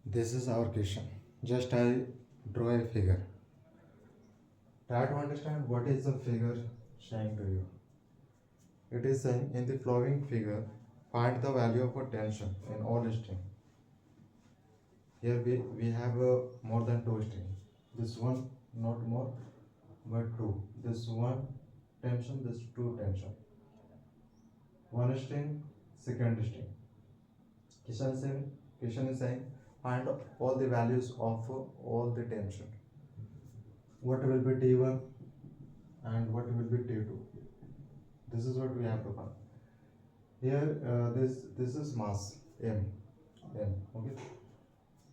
This is our question. Just I draw a figure. Try to understand what is the figure saying to you. It is saying in the following figure, find the value of a tension in all string. Here we have more than two string. This one not more but two. This one tension, this two tension. One string, second string. Question is saying find all the values of all the tension. What will be T1 and what will be T2? This is what we have to find. Here, this is mass m, okay,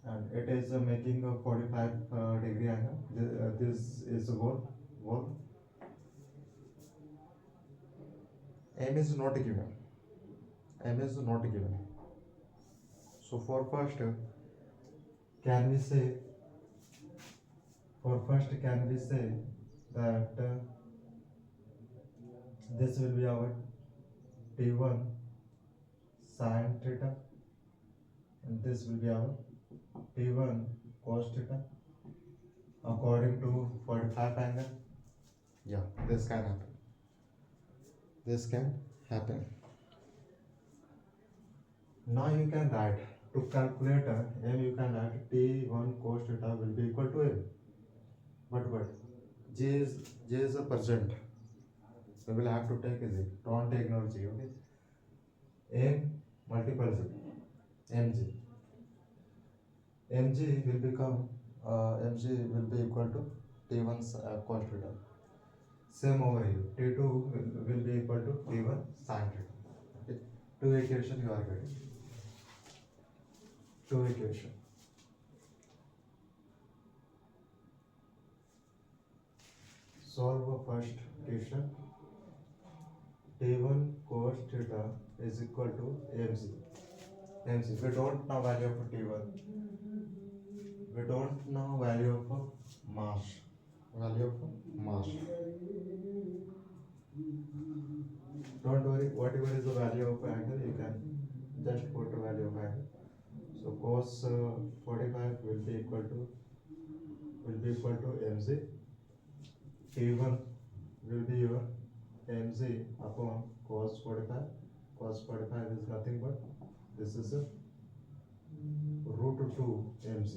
and it is making a 45 degree angle. This is a wall. M is not given. M is not given. So for first, can we say? For first, can we say that this will be our T1 sin theta, and this will be our T1 cos theta according to 45 angle? Yeah, this can happen. This can happen. Now you can write, to calculate m, you can write T1 cos theta will be equal to m. But j is a percent. We will have to take z. Don't ignore g. Okay. M multiple z. Mg. Mg will become Mg will be equal to T1 cos theta. Same over here. T2 will be equal to T1 sin theta. Okay. Two equation you are getting. Two equation. Solve the first equation. T1 cos theta is equal to mc. mc. We don't know value of T1. We don't know value of mass. Value of mass. Don't worry, whatever is the value of angle, you can just put the value of angle. So cos 45 will be equal to mc. T1 will be your mc upon cos 45. Cos 45 is nothing but this is a root 2 mc.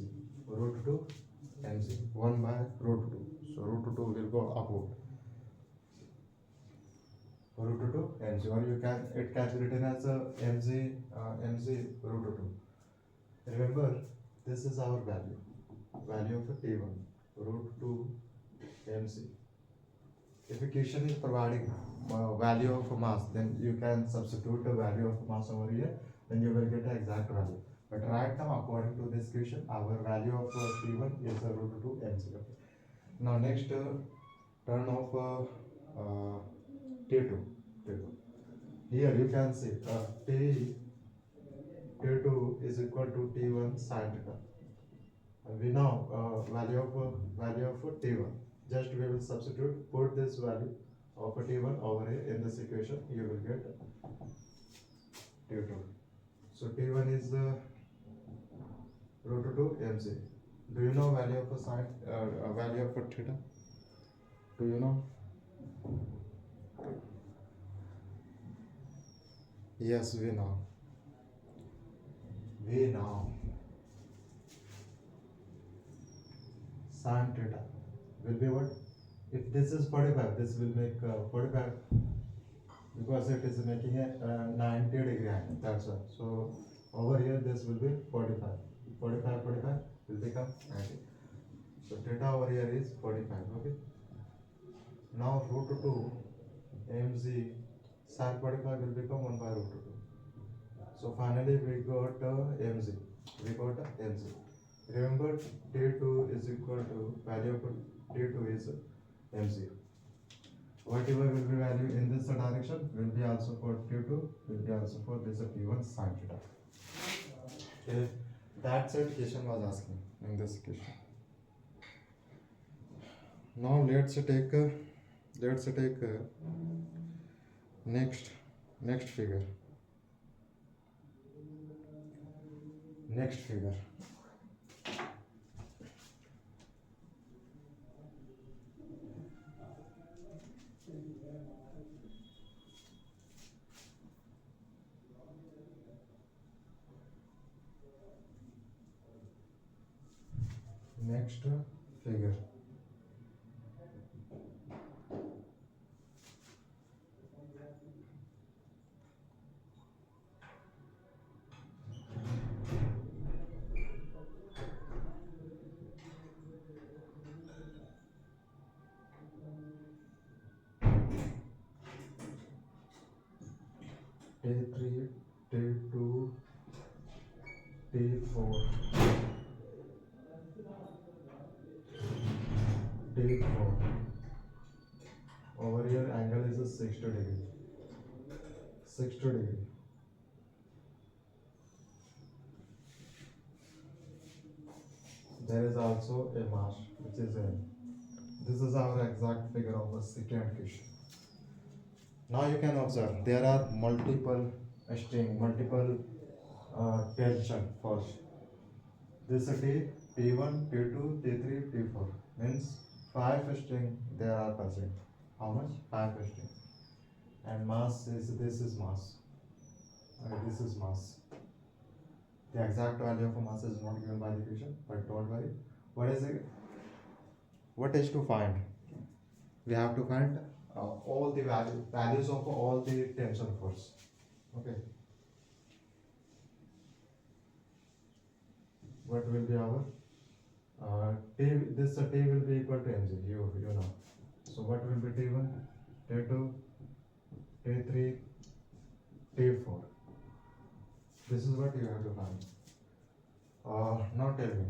Root 2 mc. 1 by root 2. So root 2 will go upward. Root 2 mc, or you can, it can be written as a mc root 2. Remember, this is our value of T1, root 2 mc. If a question is providing value of mass, then you can substitute the value of mass over here, then you will get the exact value. But right now, according to this question, our value of T1 is root 2 mc. Okay. Now next turn of T2. Here you can see T2 is equal to T1 sin theta. And we know value of T1. Just we will substitute, put this value of T1 over here in this equation, you will get T2. So T1 is root 2 mc. Do you know value of value of theta? Do you know? Yes, we know. We know. Sin theta will be what? If this is 45, this will make 45, because it is making a 90 degree angle. That's why. So over here this will be 45. 45 will become 90. So theta over here is 45. Okay. Now root 2 mc sin 45 will become 1 by root 2. So finally we got mc. Remember, T2 is equal to value of T2 is mc. Whatever will be value in this direction will be also for T2, will be also for this T1 sin theta. Okay. That's what question was asking in this question. Now let's take next figure. Next figure. T3, T2, T4, T4. Over here angle is a 60 degree. 60 degree. There is also a mass which is in. This is our exact figure of the secant question. Now you can observe there are multiple string, multiple tension first. This is T1, T2, T3, T4 means 5 string there are present. How much? 5 string. And mass is this is mass. This is mass. The exact value of a mass is not given by the equation, but don't worry. What is it? What is to find? We have to find all the values of all the tension force. Okay. What will be our T? This T will be equal to mg. You know. So what will be T1, T2, T3, T4? This is what you have to find. Now tell me.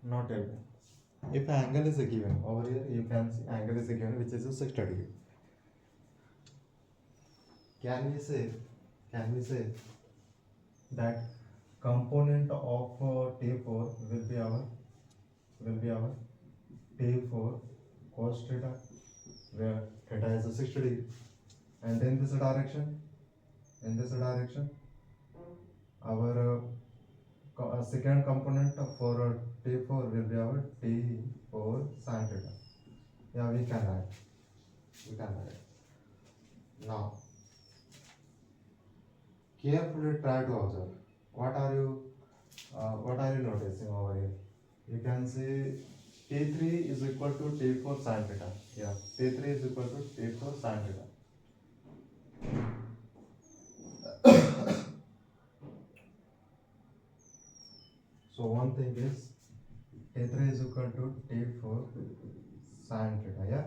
Now tell me. If angle is given over here, you can see angle is given which is a 60 degree. Can we say that component of T4 will be our T4 cos theta, where theta is a 60 degree, and in this direction our second component for T4 will be our T4 sin theta. Yeah, we can write. Now, carefully try to observe. What are you noticing over here? You can see T3 is equal to T4 sin theta. Yeah, T3 is equal to T4 sin theta. So one thing is T3 is equal to T4 sin theta. Yeah,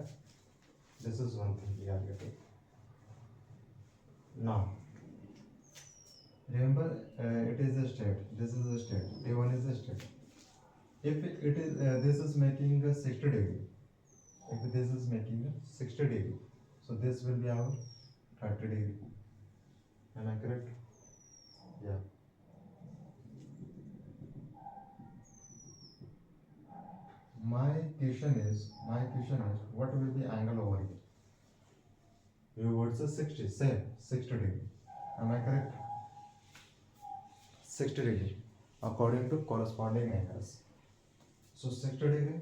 this is one thing we are getting. Now, remember it is a state. This is a state. T1 is a state. If it is this is making a 60 degree. If this is making a 60 degree, so this will be our 30 degree. Am I correct? Yeah. My question is what will be angle over here? You would say 60, same 60 degree. Am I correct? 60 degree according to corresponding angles. So 60 degree.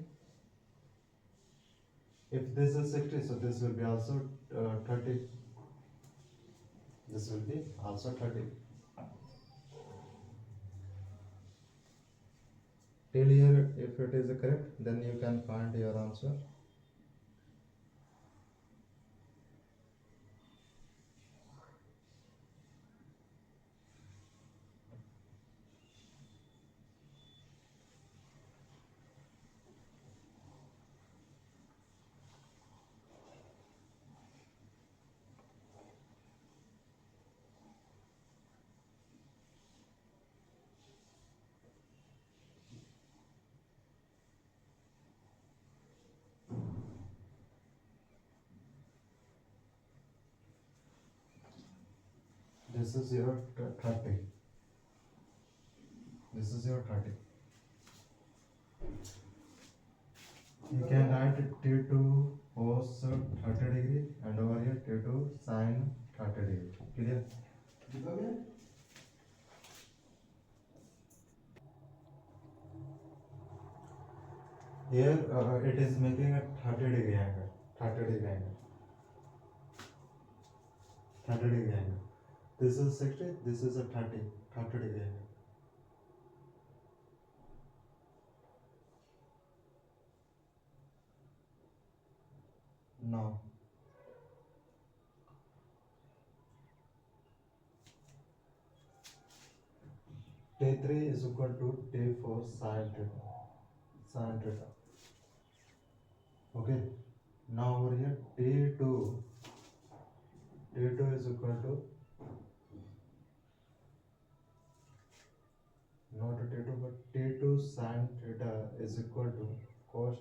If this is 60, so this will be also 30. This will be also 30. Till here, if it is correct, then you can find your answer. This is your 30. This is your 30. You can write T2 cos 30 degree and over here T2 sin 30 degree. Clear? Here it is making a 30 degree angle. 30 degree angle. 30 degree angle. This is 60, this is a 30 degree angle. Now T3 is equal to T4 sin theta. Sin theta. Okay. Now over here T2 is equal to not T2 but T2 sin theta is equal to cos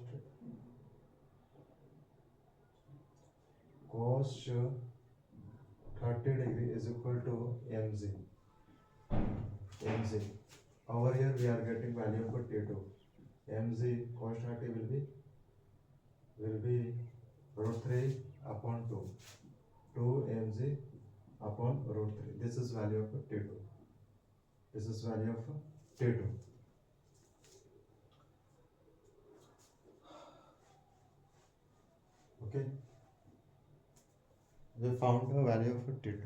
30 degree is equal to mz. Over here we are getting value for T2. mz cos 30 will be root 3 upon 2. 2 mz upon root 3. This is value of T2. This is value of T2. Okay. We found the value of T2.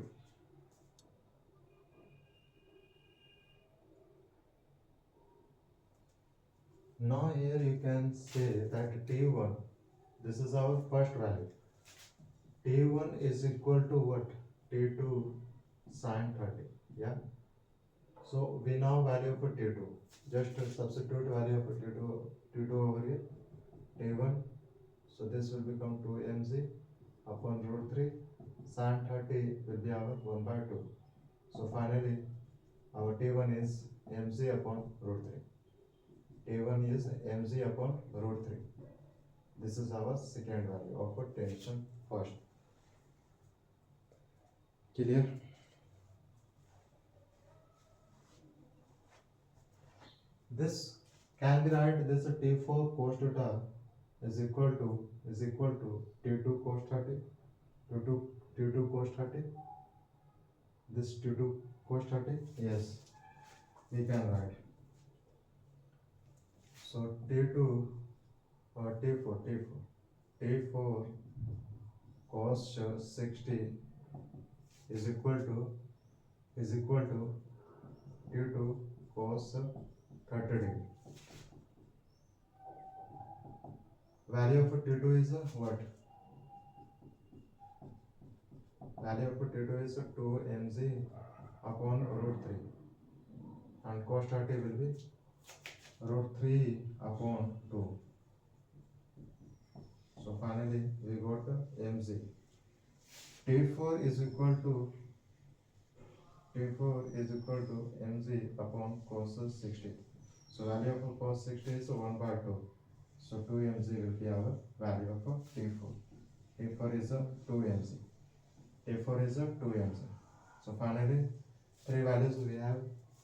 Now here you can say that T1, this is our first value. T1 is equal to what? T2 sin 30. Yeah. So we now value for T2. Just substitute value for T2 over here. T1. So this will become 2 mz upon root 3. Sin 30 will be our 1 by 2. So finally our T1 is mz upon root 3. T1 is mz upon root 3. This is our second value of tension first. Clear? This can be write this T4 cos theta is equal to T2 cos 30. T2 cos 30. This T2 cos 30. Yes, we can write. So T2 or T4 cos 60 is equal to T2 cos 30 degree. Value of T2 is what? Value of T2 is 2 mz upon root 3 and cos 30 will be root 3 upon 2. So finally we got mz. T4 is equal to mz upon cos 60. So value of cos 60 is 1 by 2. So 2 mz will be our value of T4. T4 is 2 mz. T4 is 2 mz. So finally 3 values we have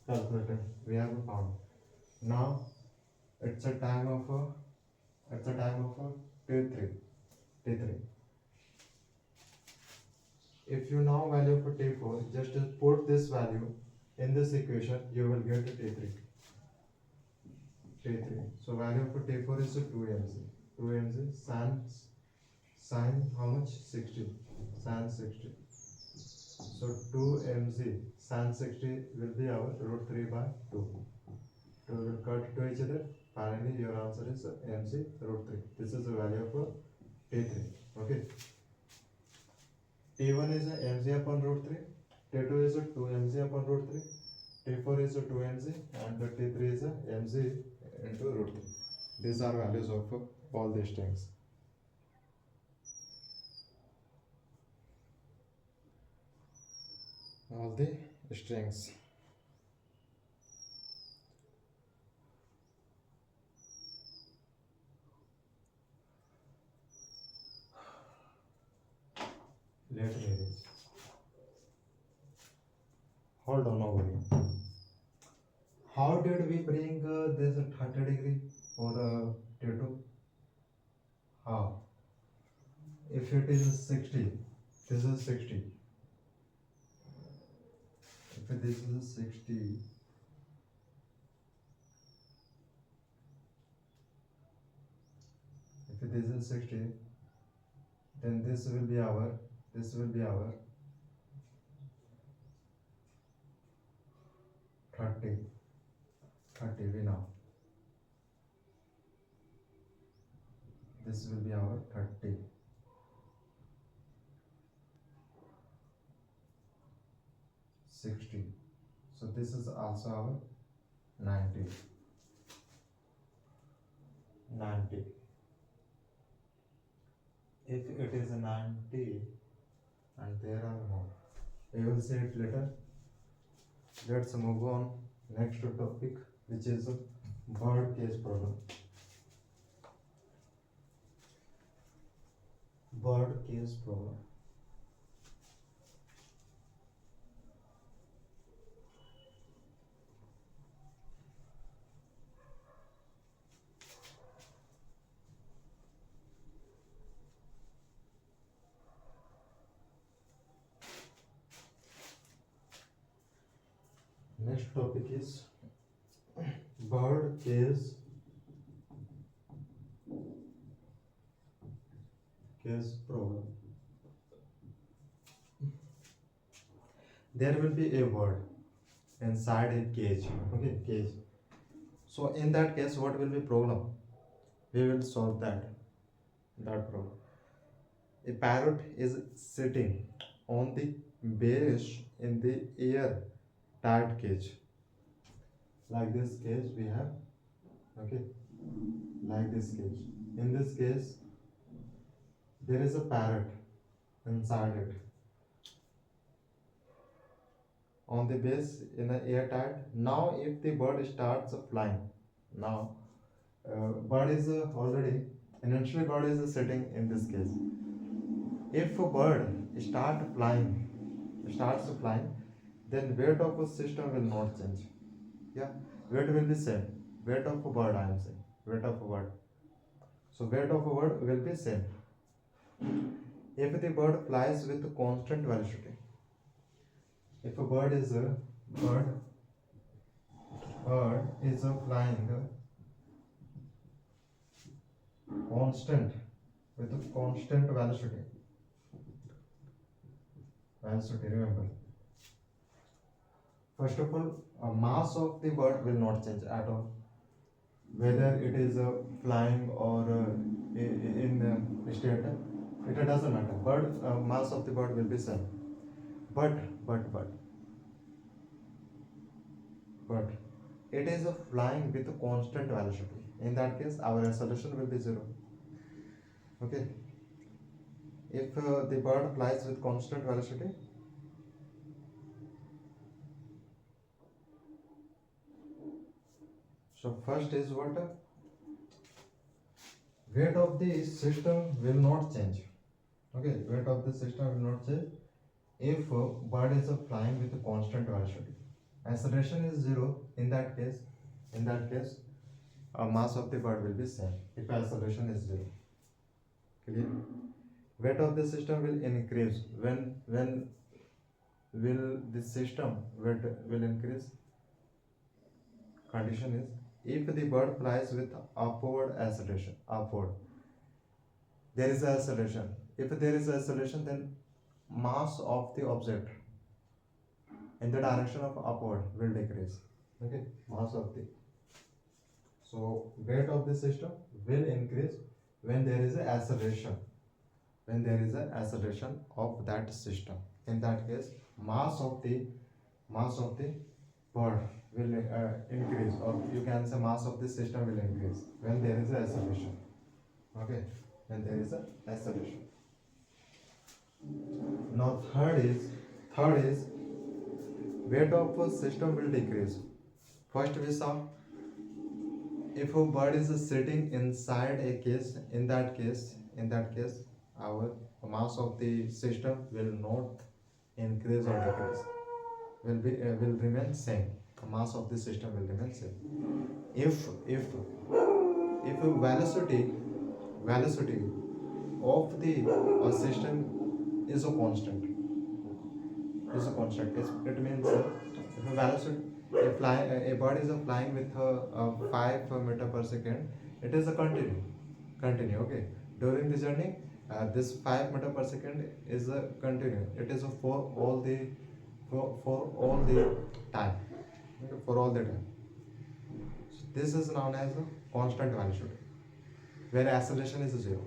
calculated. We have found. Now it's a time of T3. If you now value for T4, just put this value in this equation, you will get T3. So value for T4 is 2 mz. 2 mz sin how much? 60. Sin 60. So 2 mz sin 60 will be our root 3 by 2. 2 will cut to each other. Finally, your answer is mz root 3. This is the value of T3. Okay. T1 is mz upon root 3. T2 is 2 mz upon root 3. T4 is 2 mz and T3 is mz into root 3. These are values of all these strings. All the strings. Let me erase. Hold on over here. How did we bring this 30 degree for T2? How? If it is 60, this is 60. If this is 60, if this is 60, then this will be our 30 we know. This will be our 30. 60. So this is also our 90. 90. If it is a 90 and there are more, we will see it later. Let's move on next topic, which is bird case problem. Bird case problem. Next topic is bird case problem. There will be a bird inside a cage. Okay, cage. So in that case, what will be problem? We will solve that problem. A parrot is sitting on the base in the air tight cage. Like this cage we have. Okay, like this cage. In this case, there is a parrot inside it. On the base in an airtight. Now, if the bird starts flying, now bird is already initially bird is sitting in this case. If a bird starts flying, then weight of a system will not change. Yeah, weight will be same. Weight of a bird, I am saying weight of a bird. So weight of a bird will be same. If the bird flies with constant velocity, if a bird is flying constant with a constant velocity, remember. First of all, mass of the bird will not change at all, whether it is flying or in straight. It doesn't matter. Mass of the bird will be same. But it is flying with a constant velocity. In that case, our acceleration will be 0. Okay. If the bird flies with constant velocity, so first is what? Weight of the system will not change. Okay, weight of the system will not change if bird is flying with a constant velocity. Acceleration is 0. In that case, mass of the bird will be same if acceleration is 0. Clear? Weight of the system will increase. When will the system weight will increase? Condition is if the bird flies with upward acceleration. There is acceleration. If there is acceleration, then mass of the object in the direction of upward will decrease. Okay, mass of the. So weight of the system will increase when there is an acceleration. When there is an acceleration of that system. In that case, mass of the bird will increase, or you can say mass of the system will increase when there is an acceleration. Okay, when there is an acceleration. Now third is weight of a system will decrease. First we saw if a bird is sitting inside a cage, in that case our mass of the system will not increase or decrease, will remain same. The mass of the system will remain same. If velocity of the system is a constant. It means if a velocity a bird is flying with 5 meter per second, it is a continue. Okay, during the journey, this 5 meter per second is a continue. It is for all the time. Okay, for all the time. So this is known as a constant velocity, where acceleration is 0.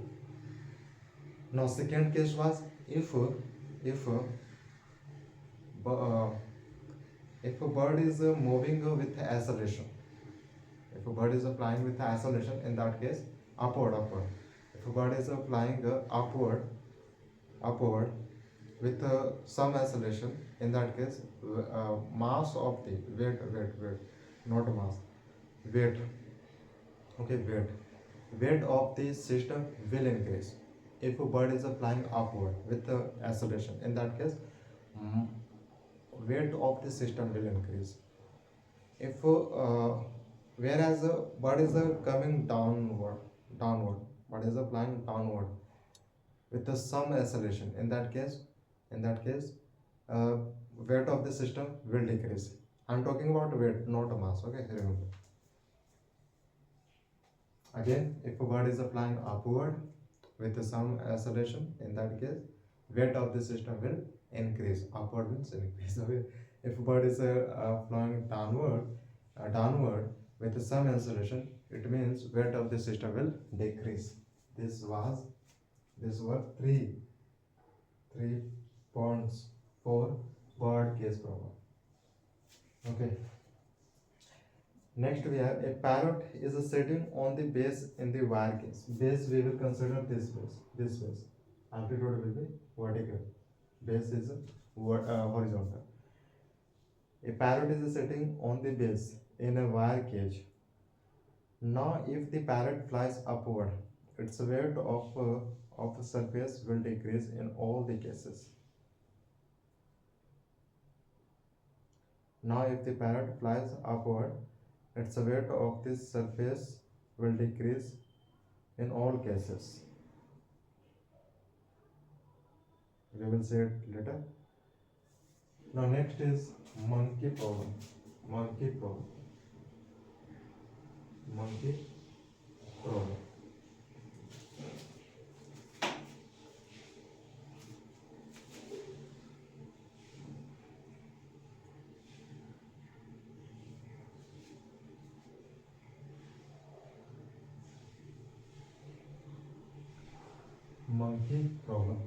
Now second case was if if a bird is moving with acceleration, if a bird is flying with acceleration, in that case upward. If a bird is flying upward with some acceleration, in that case mass of the weight, not mass, weight, okay, weight of the system will increase if a bird is flying upward with acceleration. In that case, mm, weight of the system will increase. If whereas a bird is coming downward, bird is flying downward with some acceleration. In that case, uh, weight of the system will decrease. I'm talking about weight, not mass. Okay, remember. Again, if a bird is flying upward with some acceleration, in that case, weight of the system will increase. Upward means increase. Okay. If a bird is flying downward with some acceleration, it means weight of the system will decrease. This were three points for bird case problem. Okay. Next we have a parrot is sitting on the base in the wire case. Base we will consider this base. Amplitude will be vertical. Base is horizontal. A parrot is sitting on the base in a wire cage. Now, if the parrot flies upward, its weight of the surface will decrease in all the cases. Now, if the parrot flies upward, its weight of this surface will decrease in all cases. We will say it later. Now, next is monkey problem. Monkey problem. Monkey problem.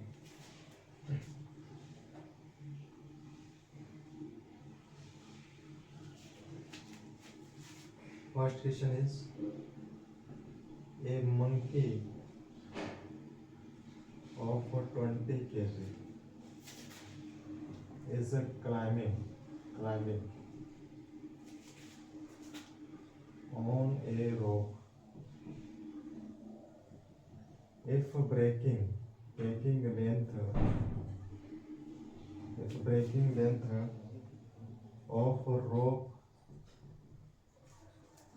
First question is, a monkey of 20 kg is climbing on a rope. If breaking length of a rope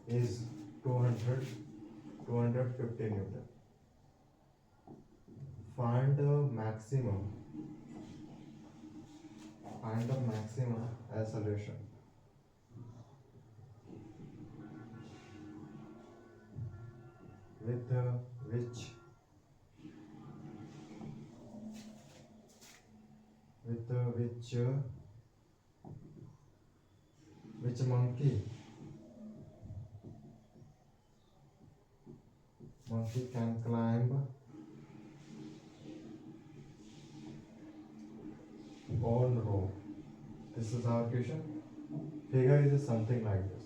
is 250 Newton. Find the maximum acceleration with which monkey can climb on rope. This is our question. Figure is something like this.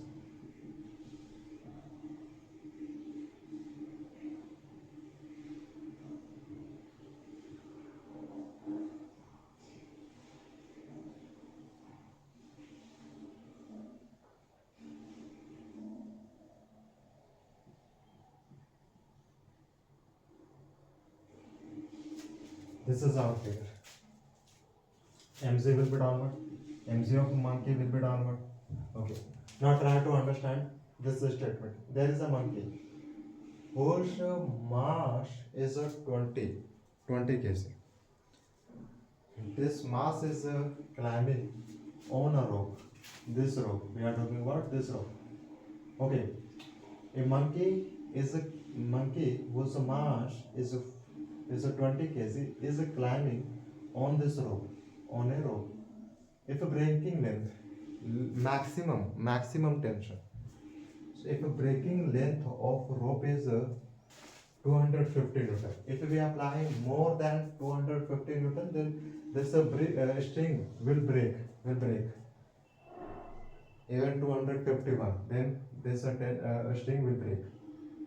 This is our figure. mg will be downward. mg of monkey will be downward. Okay. Now try to understand this statement. There is a monkey whose mass is 20 kg. This mass is climbing on a rope. This rope. We are talking about this rope. Okay. A monkey whose mass is 20 kg is climbing on this rope, on a rope. If a breaking length, maximum tension. So if a breaking length of rope is 250 Newton, if we apply more than 250 Newton, then this string will break. even 251, then this string will break.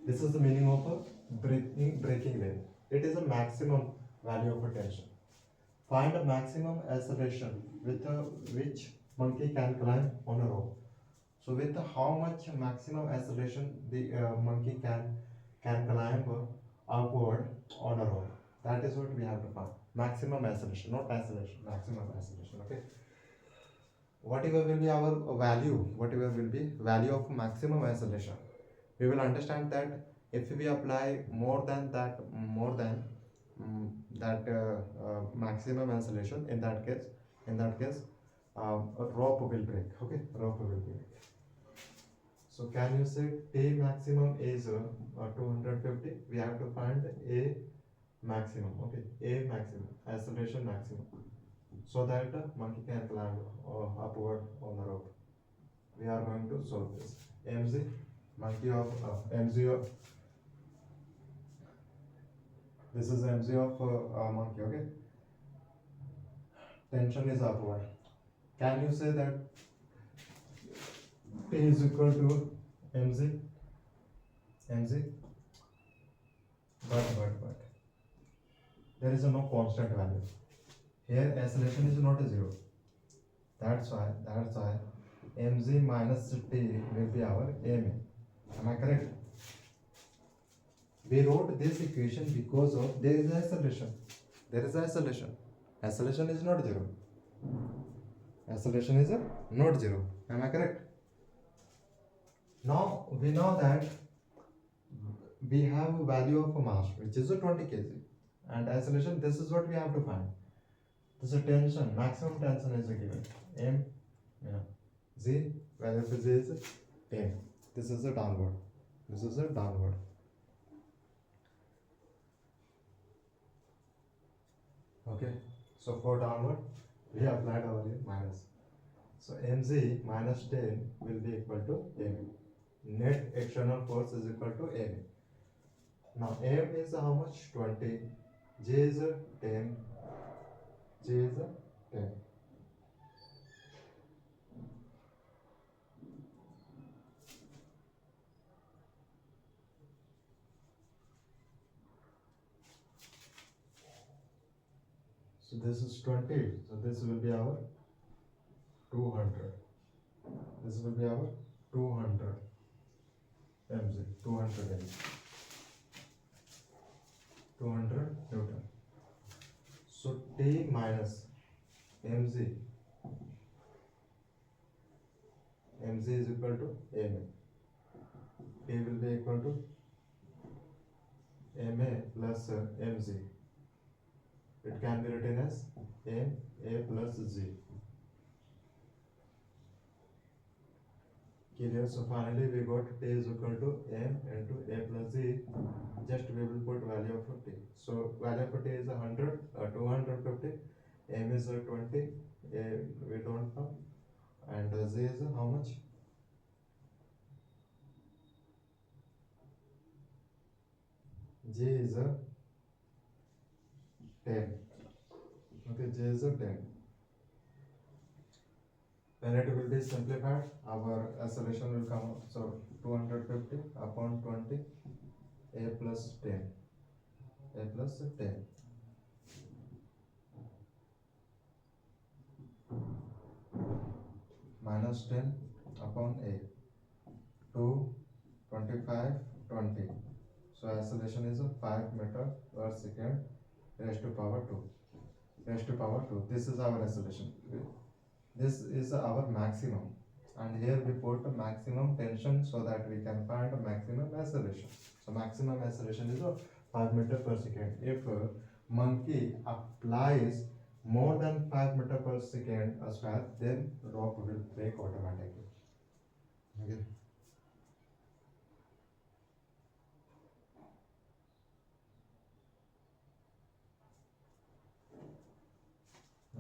This is the meaning of a breaking length. It is a maximum value of a tension. Find a maximum acceleration with which monkey can climb on a rope. So with how much maximum acceleration the monkey can climb upward on a rope. That is what we have to find. Maximum acceleration, not acceleration. Maximum acceleration. Okay. Whatever will be our whatever will be value of maximum acceleration, we will understand that if we apply more than maximum acceleration, in that case a rope will break. Okay, rope will break. So can you say T maximum is 250? We have to find A maximum. Okay, A maximum, acceleration maximum, so that monkey can climb upward on the rope. We are going to solve this. MZ, monkey of MZ of, this is MZ of monkey. Okay, tension is upward. Can you say that T is equal to MZ? MZ, but there is no constant value. Here acceleration is not a zero. That's why mg minus t will be our ma. Am I correct? We wrote this equation because of there is acceleration. There is acceleration. Acceleration is not zero. Acceleration is not zero. Am I correct? Now we know that we have a value of a mass which is a 20 kg, and acceleration, this is what we have to find. This is tension, maximum tension is given. M, yeah. Z, value of Z is M. This is a downward. This is a downward. Okay. So for downward, we applied our minus. So mz minus 10 will be equal to M. Net external force is equal to M. Now M is how much? 20. J is 10. J is 10. So this is 20. So this will be our 200. This will be our 200 mg. 200 mg. 200 Newton. So T minus mg. Mg is equal to Ma. T will be equal to Ma plus mg. It can be written as Ma plus G. Clear? So finally we got T is equal to M into A plus Z. Just we will put value of T. So value of T is 100, 250. M is 20. A we don't know. And Z is how much? J is 10. Okay, J is 10. When it will be simplified, our acceleration will come up. So 250 upon 20, A plus 10. A plus 10. Minus 10 upon A. 2, 25, 20. So acceleration is 5 meter per second raised to power 2. Raised to power 2. This is our acceleration. This is our maximum, and here we put a maximum tension so that we can find a maximum acceleration. So maximum acceleration is 5 meter per second. If a monkey applies more than 5 meter per second a stress, then rope will break automatically. Okay.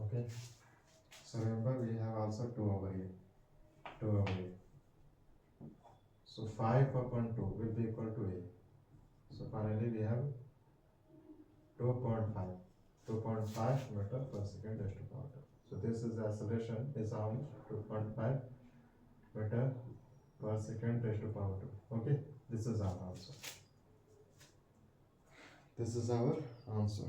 Okay. So remember, we have also 2 over here. 2 over here. So 5 upon 2 will be equal to A. So finally we have 2.5. 2.5 meter per second raised to power 2. So this is the acceleration is how much? 2.5 meter per second raised to power 2. Okay, this is our answer. This is our answer.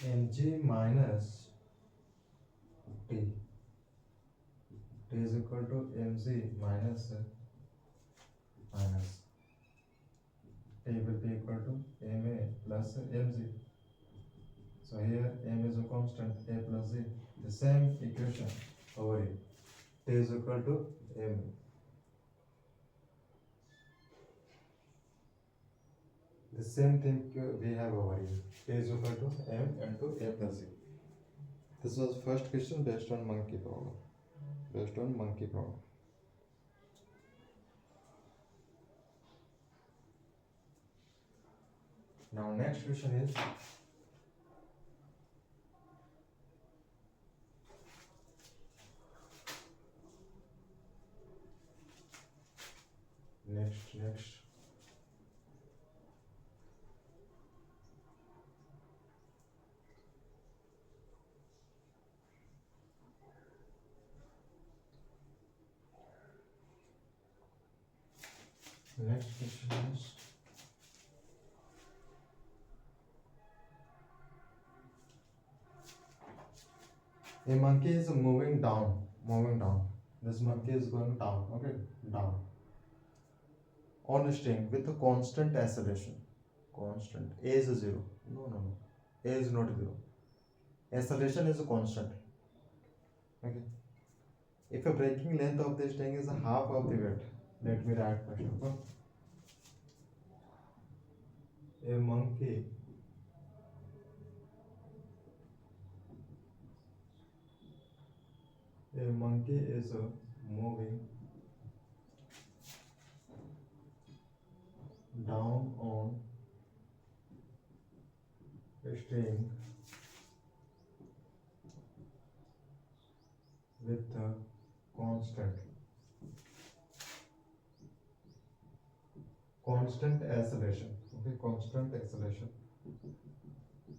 mg minus t. T is equal to mg minus t will be equal to ma plus mg. So here m is a constant, a plus z. The same equation over here. T is equal to m. The same thing we have over here. T is equal to m into a plus z. This was first question based on monkey problem. Now next question is next. Next question is a monkey is moving down. This monkey is going down, okay, down. On a string with a constant acceleration. Constant. A is 0. No. A is not 0. Acceleration is a constant. Okay. If a breaking length of the string is half of the weight, let me write first of all. A monkey is moving down on a string with a constant acceleration. Okay, constant acceleration.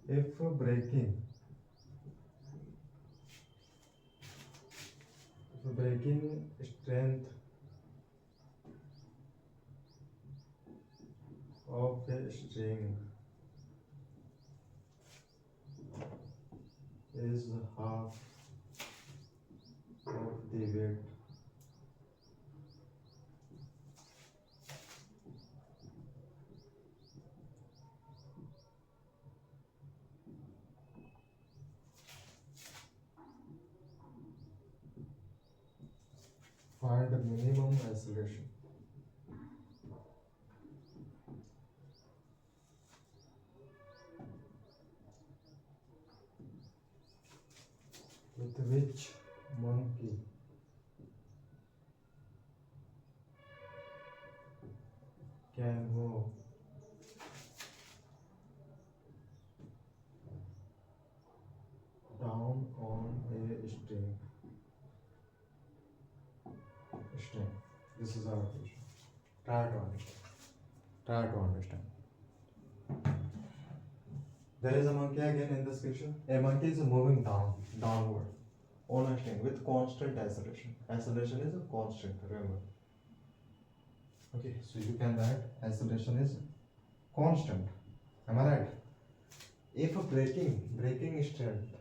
If breaking strength of a string is half of the weight find the minimum acceleration. With which monkey can move down on a string. This is our question. Try to understand. There is a monkey again in this question. A monkey is moving downward on a string with constant acceleration. Acceleration is a constant, remember. Okay, so you can write acceleration is constant. Am I right? If a breaking strength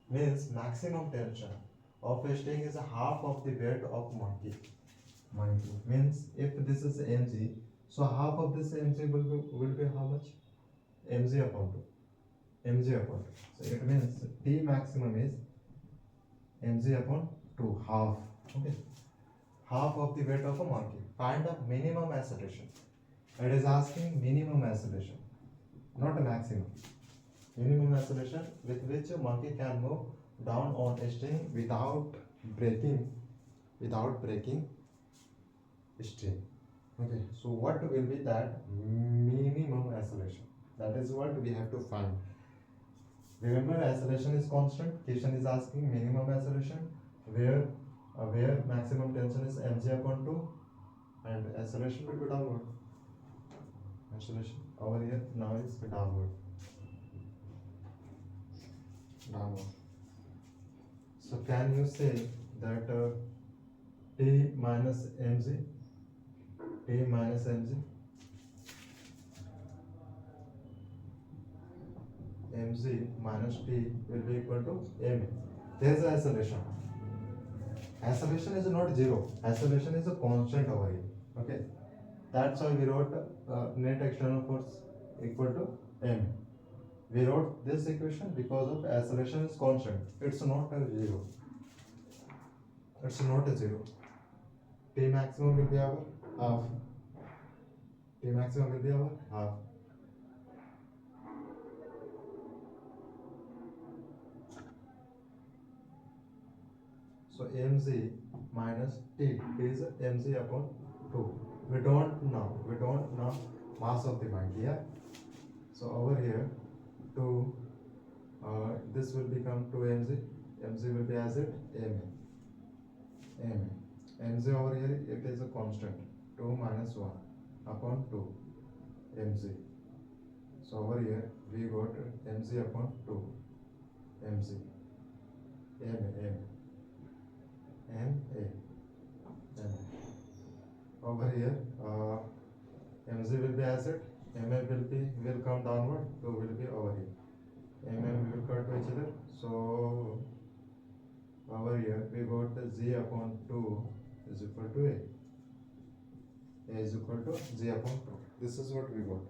means maximum tension of a string is half of the weight of monkey. Means if this is mg, so half of this mg will be how much? mg upon 2. So it means T maximum is mg upon 2, half. Okay, half of the weight of a monkey. Find the minimum acceleration. It is asking minimum acceleration, not a maximum. Minimum acceleration with which a monkey can move down on a string without breaking string. Okay, so what will be that minimum acceleration? That is what we have to find. Remember, acceleration is constant. Question is asking minimum acceleration, where maximum tension is mg upon 2, and acceleration will be downward. Acceleration over here now is downward. So can you say that t minus mg mg minus t will be equal to ma. There is acceleration. Acceleration is not zero. Acceleration is a constant over here. Okay, that's why we wrote net external force equal to ma. We wrote this equation because of acceleration is constant. It's not a zero. It's not a zero. T maximum will be our half. T maximum will be our half. So mg minus t is mg upon 2. We don't know mass of the body. Yeah. So over here 2, this will become 2 mg. Mg will be as it ma. Mg over here it is a constant, 2 minus 1 upon 2 mg. So over here we got mg upon 2 mg ma. Over here mg will be as it, ma will come downward, 2 will be over here, will cut to each other. So over here we got z upon 2 is equal to a is equal to z upon 2. This is what we got.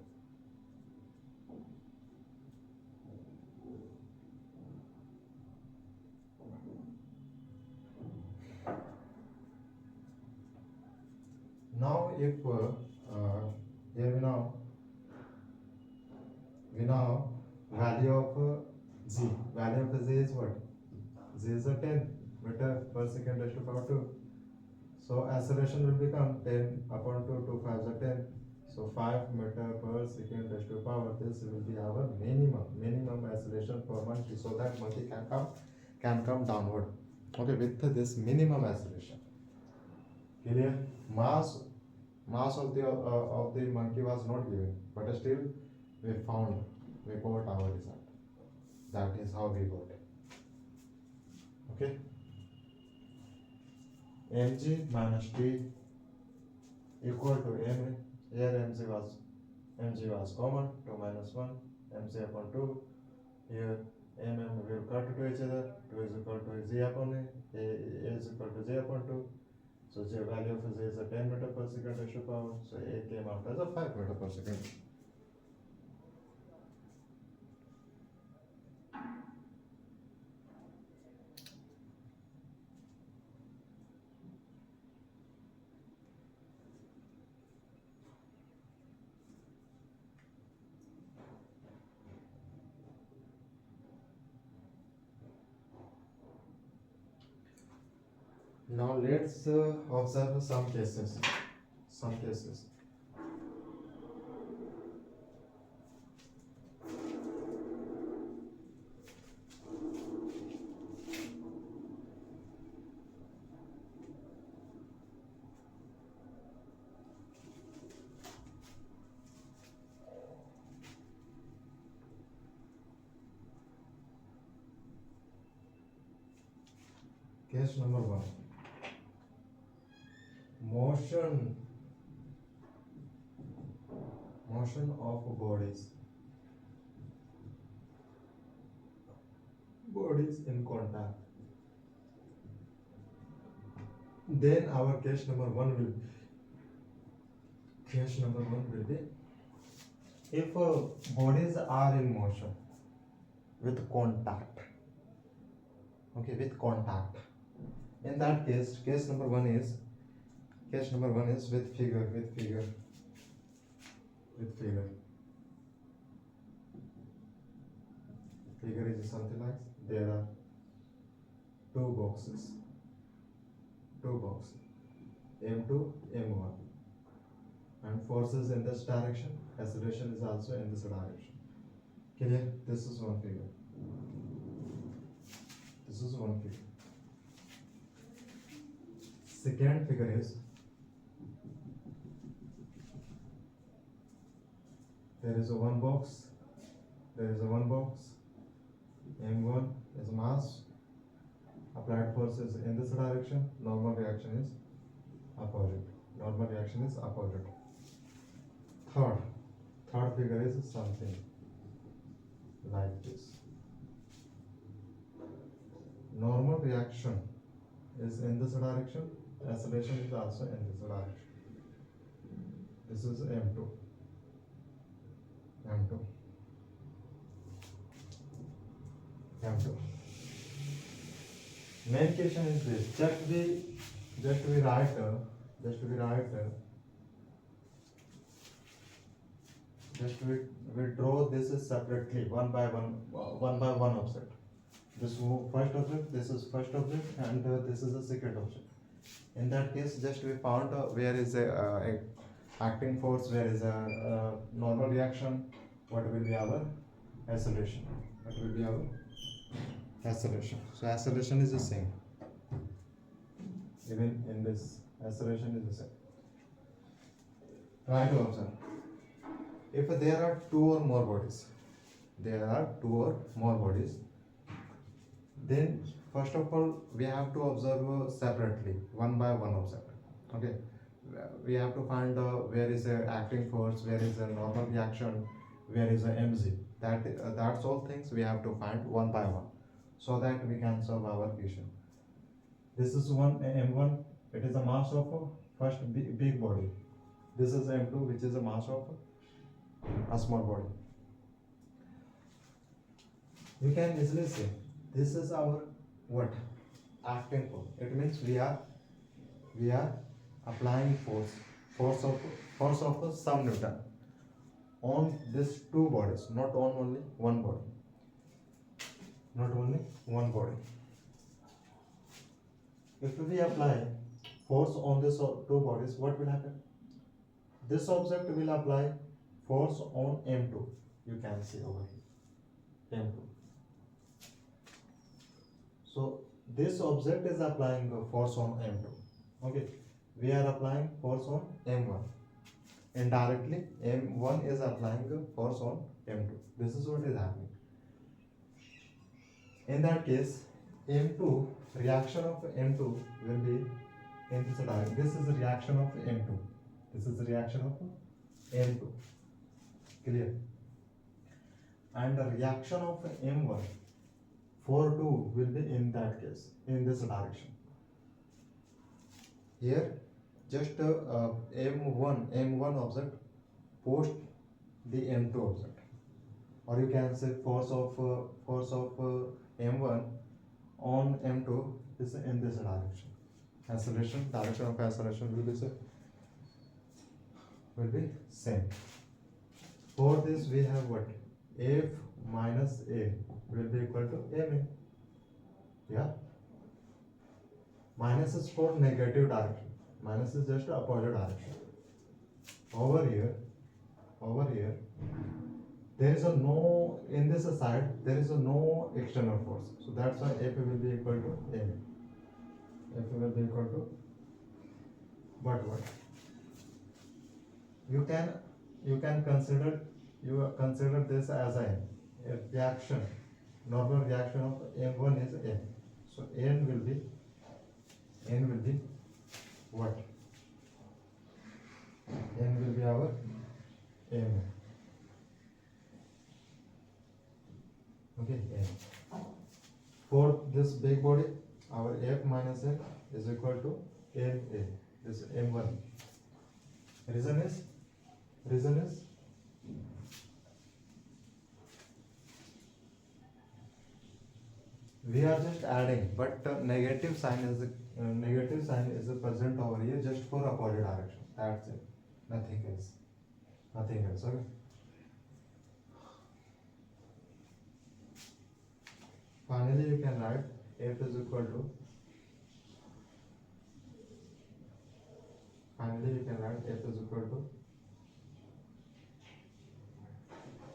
Now if here we know value of z. Value of z is what? Z is a 10 meter per second raised to power 2. So acceleration will become 10 upon 2, 2 5s are 10. So 5 meter per second raised to power. This will be our minimum acceleration for monkey, so that monkey can come downward. Okay, with this minimum acceleration. Clear? Mass of the monkey was not given, but still we got our result. That is how we got it. Okay. mg minus t equal to ma. Here mg was common, 2 minus 1 mg upon 2. Here will cut to each other. 2 is equal to z upon a is equal to z upon 2. So the value of z is a 10 meter per second raised to power. So a came out as a 5 meter per second. Now let's observe some cases. Case number 1. Motion of bodies in contact. Then our case number 1 will be if bodies are in motion with contact. Okay, with contact. In that case, case number one is with figure. Figure is something like there are two boxes, M2, M1, and forces in this direction, acceleration is also in this direction. Clear? This is one figure. This is one figure. Second figure is there is a one box, M1 is mass, applied force is in this direction, normal reaction is opposite. Third figure is something like this. Normal reaction is in this direction, acceleration is also in this direction. This is M2. Main question is this. Just we write we draw this is separately one by one object. This first object, this is first object, and this is the second object. In that case, just we found where is a acting force, where is a normal reaction, what will be our acceleration. So acceleration is the same. Even in this, acceleration is the same. Try to observe. If there are two or more bodies, then first of all we have to observe separately, one by one object. Okay, we have to find where is the acting force, where is the normal reaction, where is the mg. That's all things we have to find one by one, so that we can solve our question. This is one m1, it is the mass of first big body. This is m2, which is the mass of a small body. You can easily say this is our what? Acting force. It means we are applying force of some Newton on these two bodies, not on only one body. If we apply force on these two bodies, what will happen? This object will apply force on M2. You can see over here, M2. So this object is applying force on M2. Okay, we are applying force on M1. Indirectly, M1 is applying force on M2. This is what is happening. In that case, M2, reaction of M2 will be in this direction. This is the reaction of M2. This is the reaction of M2. Clear? And the reaction of M1 4-2 will be in that case, in this direction. Here, just M1 object post the M2 object, or you can say force of M1 on M2 is in this direction. Direction of acceleration will be same. For this we have what? F minus A will be equal to Ma. Yeah. Minus is for negative direction. Minus is just opposite direction. Over here, there is a no, in this side, there is a no external force. So that's why F will be equal to Ma. F will be equal to, but what? You can consider this as a reaction. Normal reaction of M1 is N. So N will be what? N will be our M. Okay, N. For this big body, our F minus N is equal to Ma. This M1. Reason is we are just adding, but negative sign is present over here just for opposite direction. That's it. Nothing else. Okay. Finally, you can write F is equal to.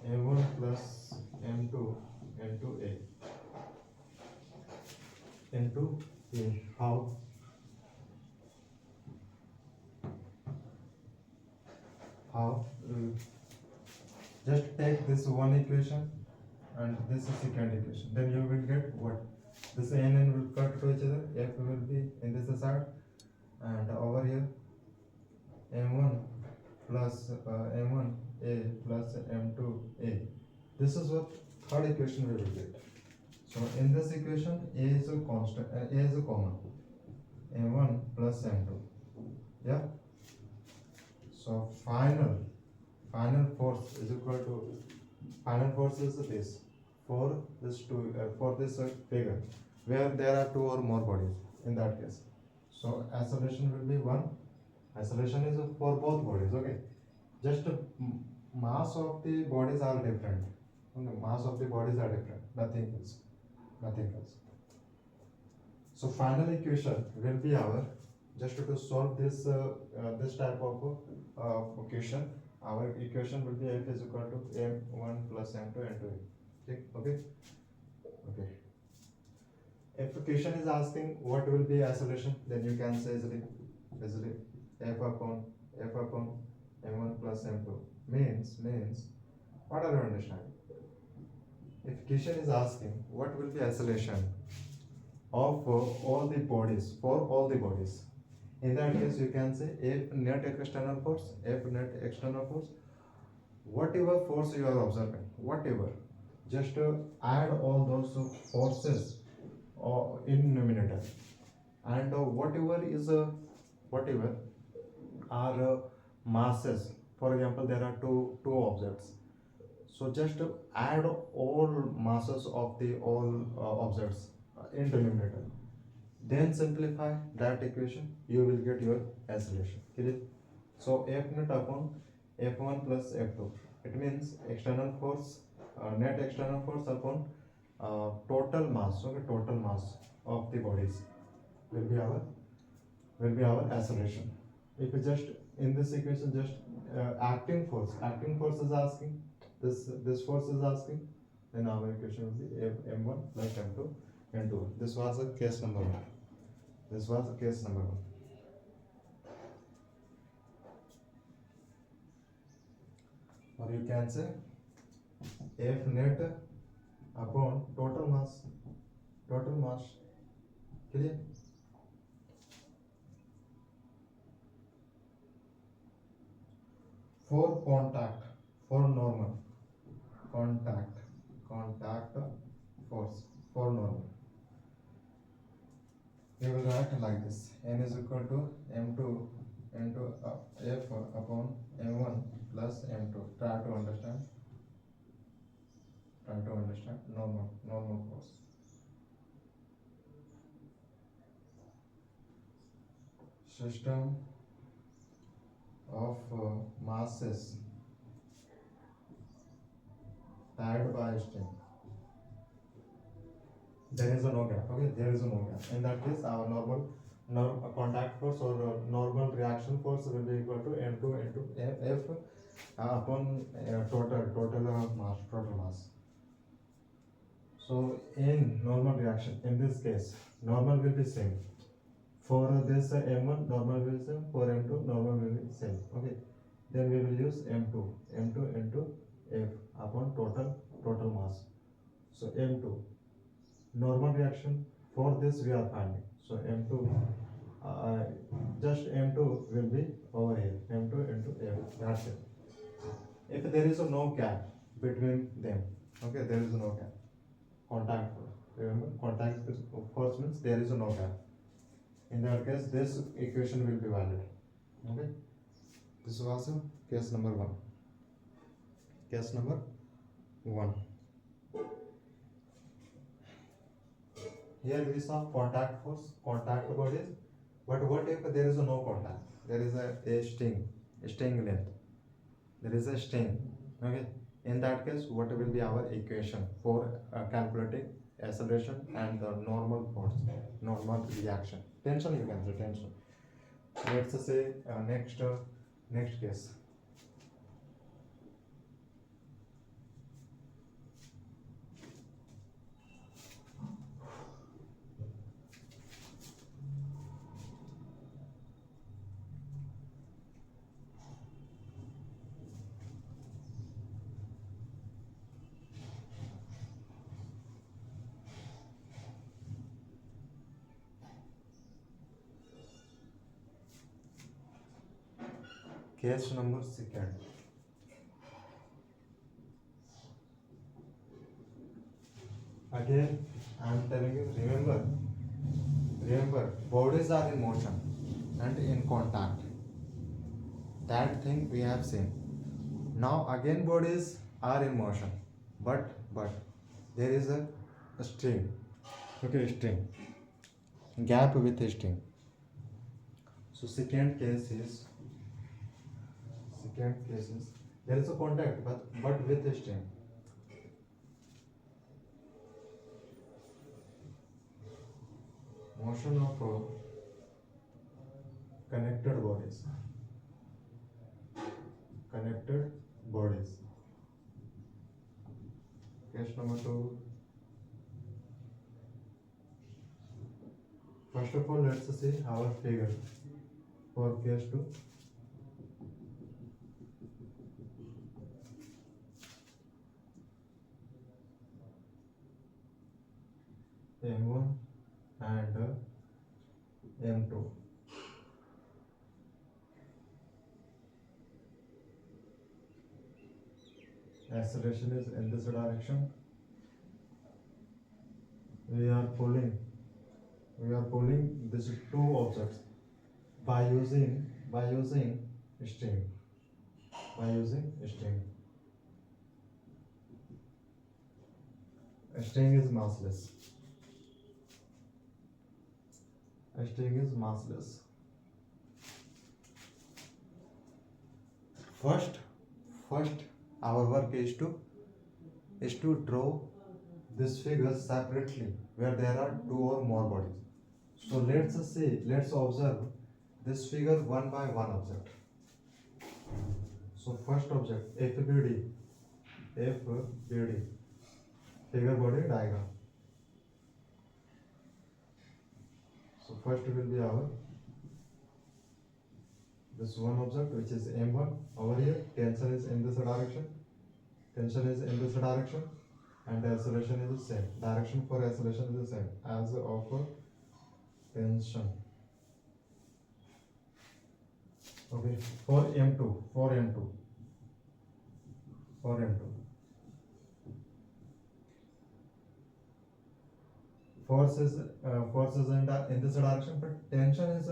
M1 plus M2 into A. Into A. How? How? Just take this one equation and this is second equation. Then you will get what? This n will cut to each other. F will be in this side, and over here m1 plus m1 a plus m2 a. This is what third equation we will get. So in this equation, a is a constant, a is a common. m1 plus m2. Yeah. So final force is equal to, final force is this for this figure where there are two or more bodies in that case. So acceleration will be 1. Acceleration is for both bodies. Okay. Just mass of the bodies are different. Okay. Mass of the bodies are different. Nothing else. Nothing else. So final equation will be our, just to solve this this type of equation, our equation will be F is equal to m1 plus m2 into a. Okay. Okay. If equation is asking what will be acceleration, then you can say easily f upon m1 plus m2 means what are you understanding? If equation is asking what will be acceleration of all the bodies, for all the bodies, in that case you can say F net external force, whatever force you are observing, whatever, just add all those forces in numerator, and whatever are masses. For example, there are two objects, so just add all masses of the all objects in denominator, then simplify that equation, you will get your acceleration. Clear? So F net upon F1 plus F2, it means external force, net external force upon total mass. Okay, total mass of the bodies will be our acceleration. If you just in this equation just acting force is asking, this force is asking, then our equation will be m1 plus m2 into 1. This was a case number 1. Or you can say F net upon total mass. Clear? For contact, for normal contact force, for normal, you will write like this: n is equal to m2 into f upon m1 plus m2. Try to understand normal force. System of masses tied by string. There is a no gap. Okay, there is a no gap. In that case, our normal contact force or normal reaction force will be equal to m2 into f upon total mass. So in normal reaction, in this case, normal will be same. For this m1, normal will be same. For m2, normal will be same. Okay. Then we will use m2 into f upon total mass. So m2, normal reaction, for this we are finding. So m2, just m2 will be over here, m2 into f. That's it. If there is no gap between them, okay, there is no gap. Contact force. Remember, contact force means there is no gap. In that case, this equation will be valid. Okay. This was case number 1. Case number 1. Here we saw contact force, contact bodies. But what if there is no contact? There is a string length. There is a string. Okay. In that case, what will be our equation for calculating acceleration and the normal force, normal reaction? Tension, you can say tension. Let's say next case. Case number second. Again, I am telling you, remember, bodies are in motion and in contact. That thing we have seen. Now again bodies are in motion, but there is a string. Okay, string. Gap with a string. So second case is there is a contact but with a string. Motion of connected bodies. Case number 2. First of all, let's see our figure for case 2. M1 and M2. Acceleration is in this direction. We are pulling these two objects by using string. A string is massless. First, our work is to draw this figure separately where there are 2 or more bodies. So let's observe this figure one by one object. So first object, FBD, figure body diagram. So first will be our this one object which is M1 over here. Tension is in this direction, and the acceleration is the same. Direction for acceleration is the same as of tension. Okay, for M2. Force is in this direction, but tension is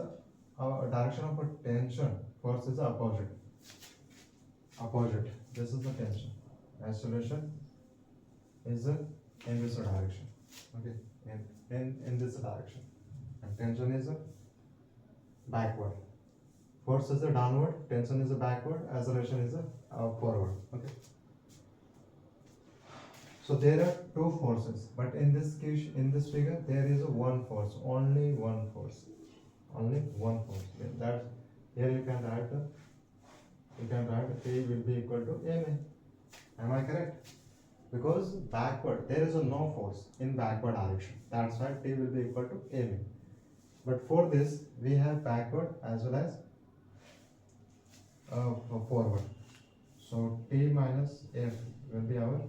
direction of tension. Force is opposite. This is the tension. Acceleration is in this direction. Okay, in this direction, and tension is backward. Force is a downward, tension is a backward, acceleration is a forward. Okay. So there are 2 forces, but in this case, in this figure, there is one force, only one force. That here you can write P will be equal to Ma. Am I correct? Because backward there is no force in backward direction. That's why T will be equal to Ma. But for this, we have backward as well as forward. So T minus F will be our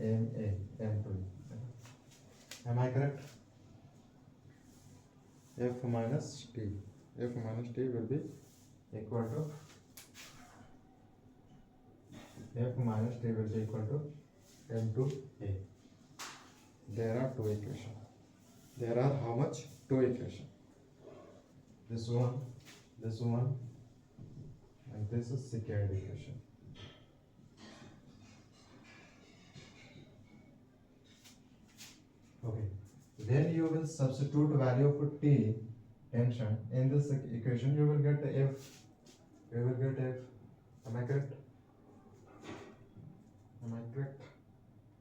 M2. Am I correct? F minus T will be equal to M2A. There are 2 equations. There are how much? 2 equations. This one, and this is second equation. Okay. Then you will substitute value of T, tension, in this equation. You will get F. Am I correct?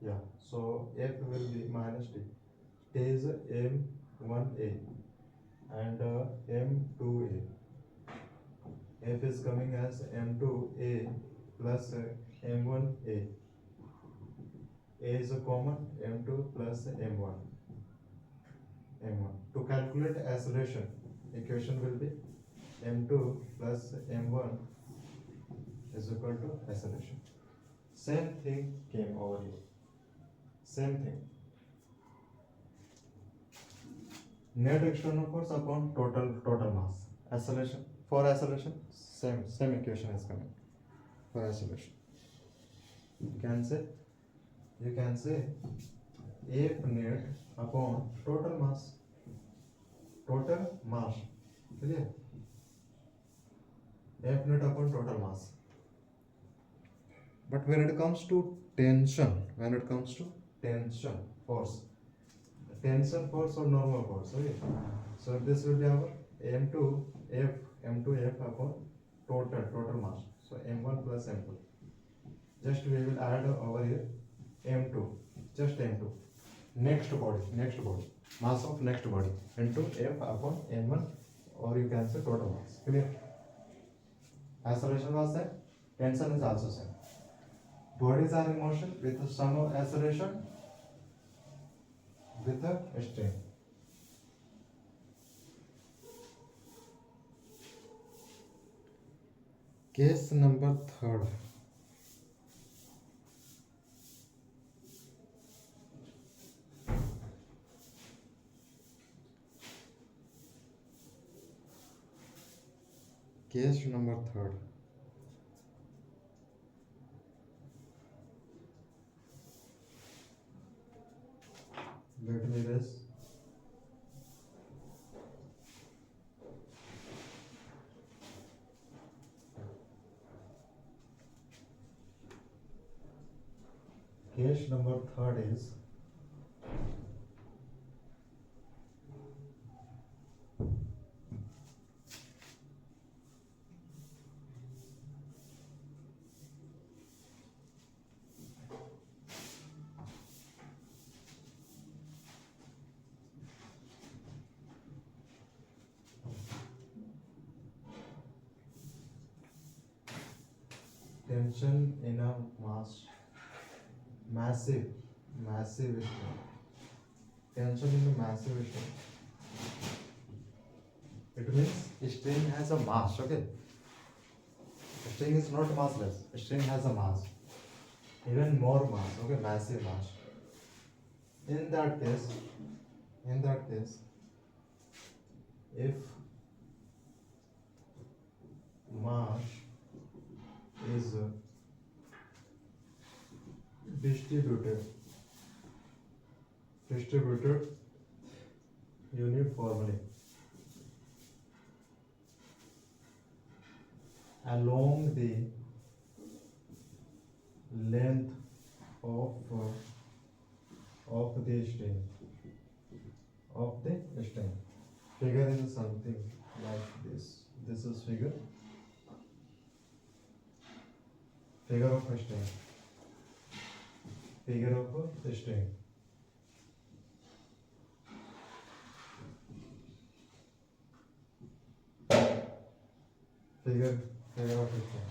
Yeah. So F will be minus T. T is M1A and M2A. F is coming as M2A plus M1A. A is a common, M2 plus M1. To calculate acceleration, equation will be M2 plus M1 is equal to acceleration. Same thing came over here. Same thing. Net external force upon total mass. Acceleration. For acceleration, same equation is coming for acceleration. You can say F net upon total mass. Clear? F net upon total mass. But when it comes to tension force, tension force or normal force, okay? So this will be our m2f upon total mass. So m1 plus m2. Just we will add over here m2, just m2. Next body, mass of next body into f upon m1, or you can say total mass. Clear? Acceleration was same, tension is also same. Bodies are in motion with some acceleration with a strain. Case number 3. Case number 3. Let me erase. Case number 3 is tension in a massive strain. Tension in a massive strain. It means strain has a mass, okay? String is not massless. String has a mass, even more mass, okay, massive mass. In that case, if mass is distributed uniformly along the length of the string. Figure is something like this. This is figure of a string. Figure of a string. Figure of a string.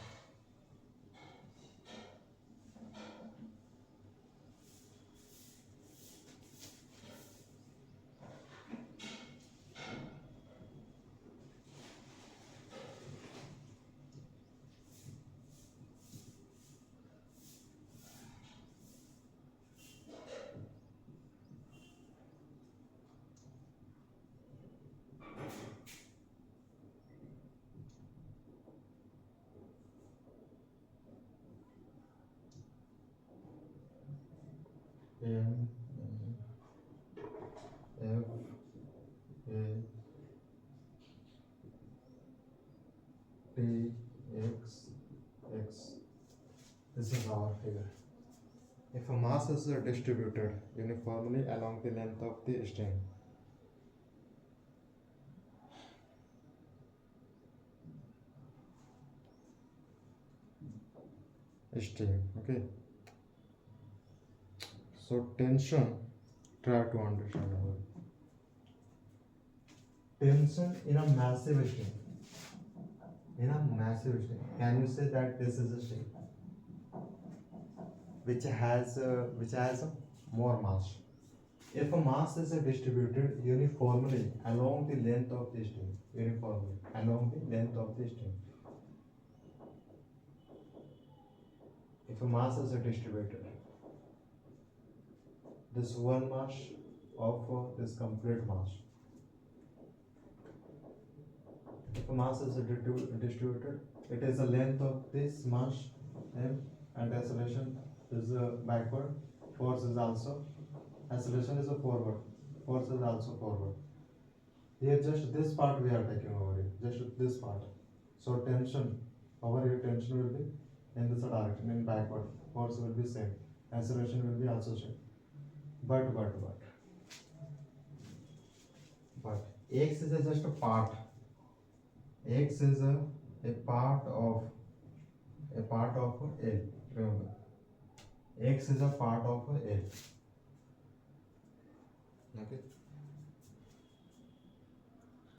M F A T X. This is our figure. If a mass is distributed uniformly along the length of the string, okay. So tension, try to understand about tension in a massive string. Can you say that this is a string which has more mass? If a mass is distributed uniformly along the length of the string, if a mass is distributed, this one mass of this complete mass. If mass is distributed, it is the length of this mass m, and acceleration is backward, force is also, acceleration is a forward, force is also forward. Here just this part we are taking over here, just this part. So tension, over here tension will be in this direction, in backward, force will be same, acceleration will be also same. But x is just a part, x is a part of L, remember, x is a part of L, okay.